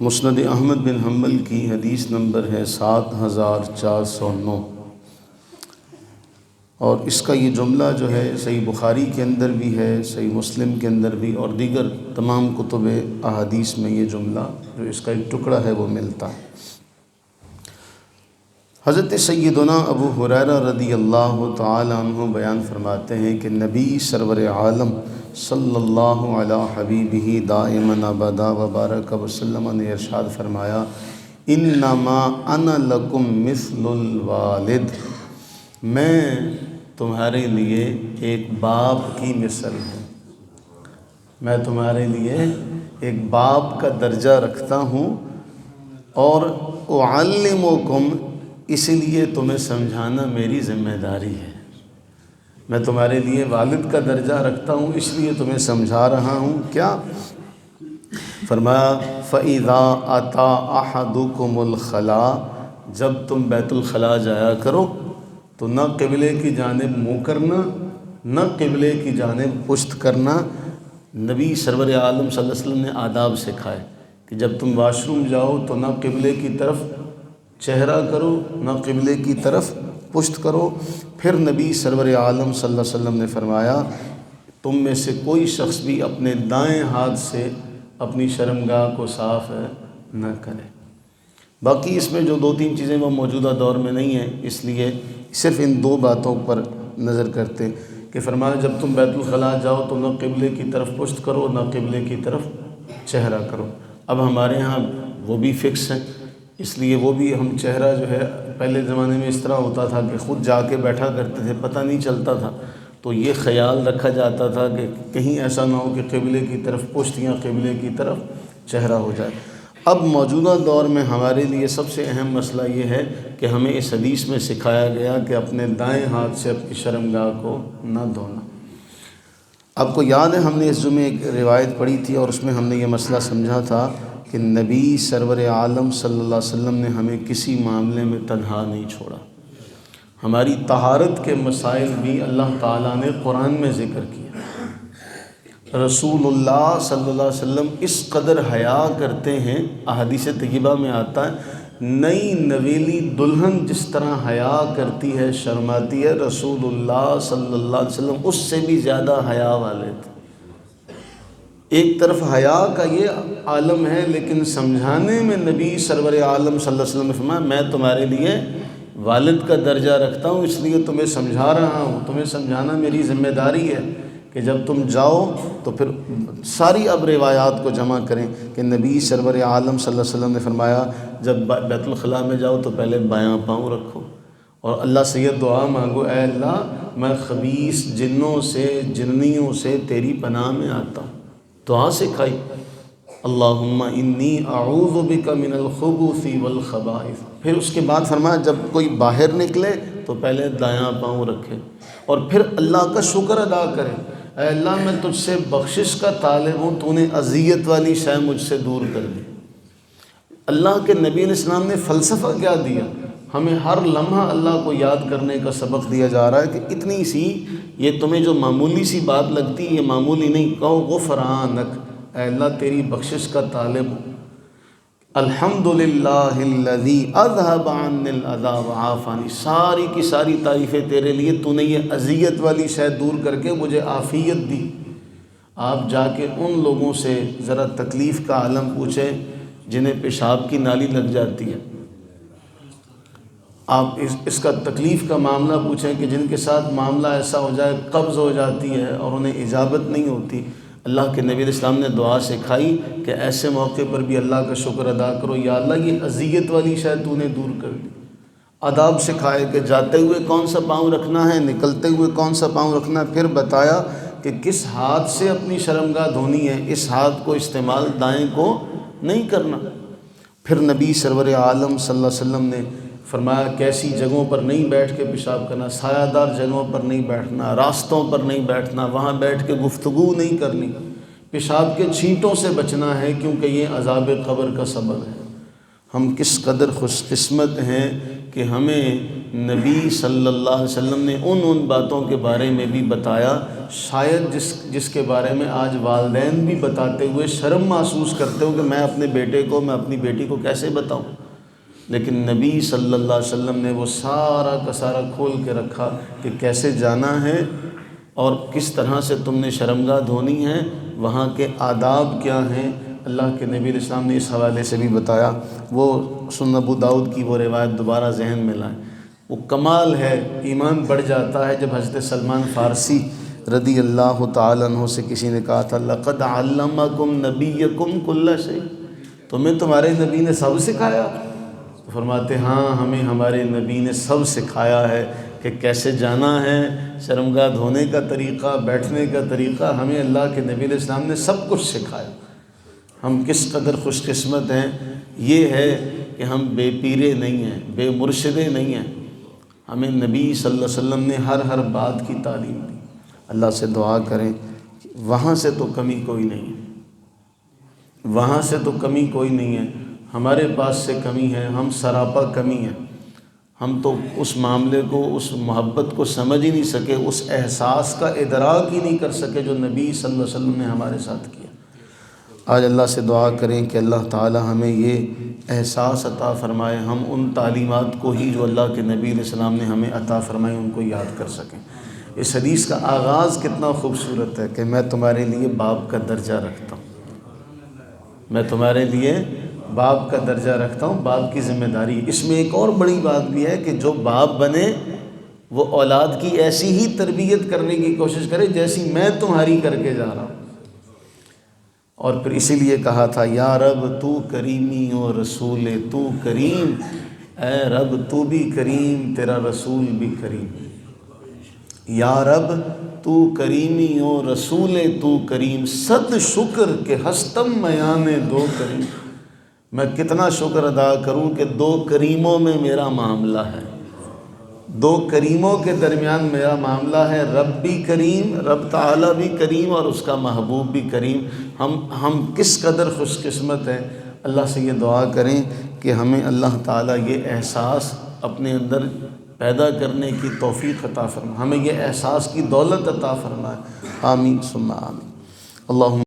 مسند احمد بن حنبل کی حدیث نمبر ہے 7409، اور اس کا یہ جملہ جو ہے صحیح بخاری کے اندر بھی ہے، صحیح مسلم کے اندر بھی، اور دیگر تمام کتب احادیث میں یہ جملہ جو اس کا ایک ٹکڑا ہے وہ ملتا ہے۔ حضرت سیدنا ابو ہریرہ رضی اللہ تعالی عنہ بیان فرماتے ہیں کہ نبی سرور عالم صلی اللہ علی حبیبہ دائما ابدا وبارک وسلم نے ارشاد فرمایا، انما انا لکم مثل الوالد، میں تمہارے لیے ایک باپ کی مثل ہوں، میں تمہارے لیے ایک باپ کا درجہ رکھتا ہوں، اور اعلمکم، اسی لیے تمہیں سمجھانا میری ذمہ داری ہے۔ میں تمہارے لیے والد کا درجہ رکھتا ہوں، اس لیے تمہیں سمجھا رہا ہوں۔ کیا فرمایا؟ فَإِذَا أَتَى أَحَدُكُمُ الْخَلَاءَ، جب تم بیت الخلاء جایا کرو تو نہ قبلے کی جانب منہ کرنا، نہ قبلے کی جانب پشت کرنا۔ نبی سرور عالم صلی اللہ علیہ وسلم نے آداب سکھائے کہ جب تم واش روم جاؤ تو نہ قبلے کی طرف چہرہ کرو، نہ قبلے کی طرف پشت کرو۔ پھر نبی سرور عالم صلی اللہ علیہ وسلم نے فرمایا، تم میں سے کوئی شخص بھی اپنے دائیں ہاتھ سے اپنی شرمگاہ کو صاف نہ کرے۔ باقی اس میں جو دو تین چیزیں وہ موجودہ دور میں نہیں ہیں، اس لیے صرف ان دو باتوں پر نظر کرتے کہ فرمایا جب تم بیت الخلاء جاؤ تو نہ قبلے کی طرف پشت کرو، نہ قبلے کی طرف چہرہ کرو۔ اب ہمارے ہاں وہ بھی فکس ہیں، اس لیے وہ بھی ہم چہرہ جو ہے، پہلے زمانے میں اس طرح ہوتا تھا کہ خود جا کے بیٹھا کرتے تھے، پتہ نہیں چلتا تھا، تو یہ خیال رکھا جاتا تھا کہ کہیں ایسا نہ ہو کہ قبلے کی طرف پشت یا قبلے کی طرف چہرہ ہو جائے۔ اب موجودہ دور میں ہمارے لیے سب سے اہم مسئلہ یہ ہے کہ ہمیں اس حدیث میں سکھایا گیا کہ اپنے دائیں ہاتھ سے اپنی شرمگاہ کو نہ دھونا۔ آپ کو یاد ہے ہم نے اس جمعے ایک روایت پڑھی تھی اور اس میں ہم نے یہ مسئلہ سمجھا تھا کہ نبی سرور عالم صلی اللہ علیہ وسلم نے ہمیں کسی معاملے میں تنہا نہیں چھوڑا۔ ہماری طہارت کے مسائل بھی اللہ تعالیٰ نے قرآن میں ذکر کیا۔ رسول اللہ صلی اللہ علیہ وسلم اس قدر حیا کرتے ہیں، احادیث طیبہ میں آتا ہے، نئی نویلی دلہن جس طرح حیا کرتی ہے، شرماتی ہے، رسول اللہ صلی اللہ علیہ وسلم اس سے بھی زیادہ حیا والے تھے۔ ایک طرف حیا کا یہ عالم ہے، لیکن سمجھانے میں نبی سرور عالم صلی اللہ علیہ وسلم نے فرمایا، میں تمہارے لیے والد کا درجہ رکھتا ہوں، اس لیے تمہیں سمجھا رہا ہوں، تمہیں سمجھانا میری ذمہ داری ہے کہ جب تم جاؤ تو پھر ساری اب روایات کو جمع کریں کہ نبی سرور عالم صلی اللہ علیہ وسلم نے فرمایا جب بیت الخلاء میں جاؤ تو پہلے بایاں پاؤں رکھو اور اللہ سے یہ دعا مانگو، اے اللہ میں خبیث جنوں سے، جننیوں سے تیری پناہ میں آتا ہوں۔ دعا سکھائی، اللہم انی اعوذ بک من الخبث والخبائث۔ پھر اس کے بعد فرمایا جب کوئی باہر نکلے تو پہلے دایاں پاؤں رکھے اور پھر اللہ کا شکر ادا کرے، اے اللہ میں تجھ سے بخشش کا طالب ہوں، تو نے اذیت والی شے مجھ سے دور کر دی۔ اللہ کے نبی علیہ السلام نے فلسفہ کیا دیا، ہمیں ہر لمحہ اللہ کو یاد کرنے کا سبق دیا جا رہا ہے کہ اتنی سی، یہ تمہیں جو معمولی سی بات لگتی ہے یہ معمولی نہیں، کہو غفرانک، اے اللہ تیری بخشش کا طالب ہوں۔ الحمدللہ الذی اذھب عنی الاذی وعافانی، ساری کی ساری تعریفیں تیرے لیے، تو نے یہ اذیت والی شے دور کر کے مجھے عافیت دی۔ آپ جا کے ان لوگوں سے ذرا تکلیف کا عالم پوچھیں جنہیں پیشاب کی نالی لگ جاتی ہے، آپ اس کا تکلیف کا معاملہ پوچھیں کہ جن کے ساتھ معاملہ ایسا ہو جائے قبض ہو جاتی ہے اور انہیں اجابت نہیں ہوتی۔ اللہ کے نبی علیہ السلام نے دعا سکھائی کہ ایسے موقع پر بھی اللہ کا شکر ادا کرو، یا اللہ یہ اذیت والی شے تو نے دور کر دی۔ آداب سکھائے کہ جاتے ہوئے کون سا پاؤں رکھنا ہے، نکلتے ہوئے کون سا پاؤں رکھنا ہے، پھر بتایا کہ کس ہاتھ سے اپنی شرمگاہ دھونی ہے، اس ہاتھ کو استعمال دائیں کو نہیں کرنا۔ پھر نبی سرور عالم صلی اللہ علیہ وسلم نے فرمایا کیسی جگہوں پر نہیں بیٹھ کے پیشاب کرنا، سایہ دار جگہوں پر نہیں بیٹھنا، راستوں پر نہیں بیٹھنا، وہاں بیٹھ کے گفتگو نہیں کرنی، پیشاب کے چھینٹوں سے بچنا ہے کیونکہ یہ عذاب قبر کا سبب ہے۔ ہم کس قدر خوش قسمت ہیں کہ ہمیں نبی صلی اللہ علیہ وسلم نے ان باتوں کے بارے میں بھی بتایا، شاید جس کے بارے میں آج والدین بھی بتاتے ہوئے شرم محسوس کرتے ہو کہ میں اپنے بیٹے کو، میں اپنی بیٹی کو کیسے بتاؤں، لیکن نبی صلی اللہ علیہ وسلم نے وہ سارا کا سارا کھول کے رکھا کہ کیسے جانا ہے اور کس طرح سے تم نے شرمگاہ دھونی ہے، وہاں کے آداب کیا ہیں۔ اللہ کے نبی علیہ السلام نے اس حوالے سے بھی بتایا۔ وہ سنن ابو داؤد کی وہ روایت دوبارہ ذہن میں لائیں، وہ کمال ہے، ایمان بڑھ جاتا ہے جب حضرت سلمان فارسی رضی اللہ تعالیٰ عنہ سے کسی نے کہا تھا لقد علمکم نبیکم کل شیء، تمہیں تمہارے نبی نے سب سکھایا؟ فرماتے ہاں، ہمیں ہمارے نبی نے سب سکھایا ہے کہ کیسے جانا ہے، شرمگاہ دھونے کا طریقہ، بیٹھنے کا طریقہ، ہمیں اللہ کے نبی علیہ السلام نے سب کچھ سکھایا۔ ہم کس قدر خوش قسمت ہیں، یہ ہے کہ ہم بے پیرے نہیں ہیں، بے مرشدے نہیں ہیں، ہمیں نبی صلی اللہ علیہ وسلم نے ہر بات کی تعلیم دی۔ اللہ سے دعا کریں کہ وہاں سے تو کمی کوئی نہیں ہے، وہاں سے تو کمی کوئی نہیں ہے، ہمارے پاس سے کمی ہے، ہم سراپا کمی ہیں، ہم تو اس معاملے کو، اس محبت کو سمجھ ہی نہیں سکے، اس احساس کا ادراک ہی نہیں کر سکے جو نبی صلی اللہ علیہ وسلم نے ہمارے ساتھ کیا۔ آج اللہ سے دعا کریں کہ اللہ تعالی ہمیں یہ احساس عطا فرمائے، ہم ان تعلیمات کو ہی جو اللہ کے نبی علیہ السلام نے ہمیں عطا فرمائے ان کو یاد کر سکیں۔ اس حدیث کا آغاز کتنا خوبصورت ہے کہ میں تمہارے لیے باپ کا درجہ رکھتا ہوں، میں تمہارے لیے باپ کا درجہ رکھتا ہوں، باپ کی ذمہ داری۔ اس میں ایک اور بڑی بات بھی ہے کہ جو باپ بنے وہ اولاد کی ایسی ہی تربیت کرنے کی کوشش کرے جیسی میں تمہاری کر کے جا رہا ہوں۔ اور پھر اسی لیے کہا تھا یا رب تو کریمی و رسول تو کریم، اے رب تو بھی کریم تیرا رسول بھی کریم، یا رب تو کریمی و رسول تو کریم، صد شکر کہ ہستم میان دو کریم، میں کتنا شکر ادا کروں کہ دو کریموں میں میرا معاملہ ہے، دو کریموں کے درمیان میرا معاملہ ہے، رب بھی کریم، رب تعالیٰ بھی کریم اور اس کا محبوب بھی کریم۔ ہم کس قدر خوش قسمت ہیں۔ اللہ سے یہ دعا کریں کہ ہمیں اللہ تعالیٰ یہ احساس اپنے اندر پیدا کرنے کی توفیق عطا فرمائے، ہمیں یہ احساس کی دولت عطا فرمائے۔ آمین ثم آمین۔ اللہم